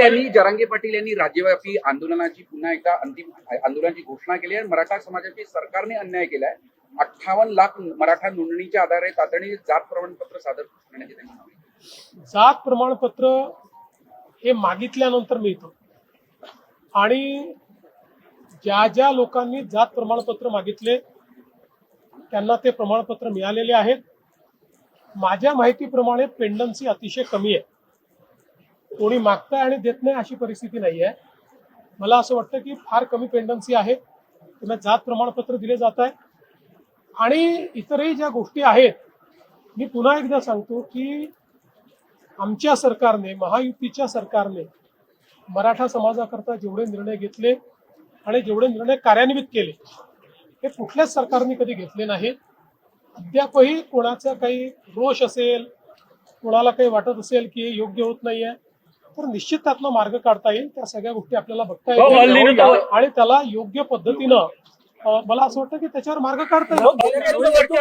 यांनी जरांगे पाटील यांनी राज्यव्यापी आंदोलनाची पुन्हा एकदा अंतिम आंदोलनाची घोषणा केली आहे. मराठा समाजाची सरकारने अन्याय केलाय. 58 लाख मराठा नोंदणीच्या आधारे तातडीने जात प्रमाणपत्र सादर करण्यात येत आहे. जात प्रमाणपत्र हे मागितल्यानंतर मिळतं आणि ज्या ज्या लोकांनी जात प्रमाणपत्र मागितले त्यांना ते प्रमाणपत्र मिळालेले आहेत. माझ्या माहितीप्रमाणे पेंडन्सी अतिशय कमी आहे. कोणी मागताय आणि देत नाही अशी परिस्थिती नाही आहे. मला असं वाटतं की फार कमी पेंडन्सी आहे. त्यांना जात प्रमाणपत्र दिले जात आहे आणि इतरही ज्या गोष्टी आहेत. मी पुन्हा एकदा सांगतो की आमच्या सरकारने, महायुतीच्या सरकारने मराठा समाजाकरता जेवढे निर्णय घेतले आणि जेवढे निर्णय कार्यान्वित केले हे कुठल्याच सरकारने कधी घेतले नाहीत. अद्यापही कोणाचा काही रोष असेल, कोणाला काही वाटत असेल की योग्य होत नाहीये तर निश्चित त्यातनं मार्ग काढता येईल. त्या सगळ्या गोष्टी आपल्याला बघता येतील आणि त्याला योग्य पद्धतीनं मला असं वाटतं की त्याच्यावर मार्ग काढता येईल.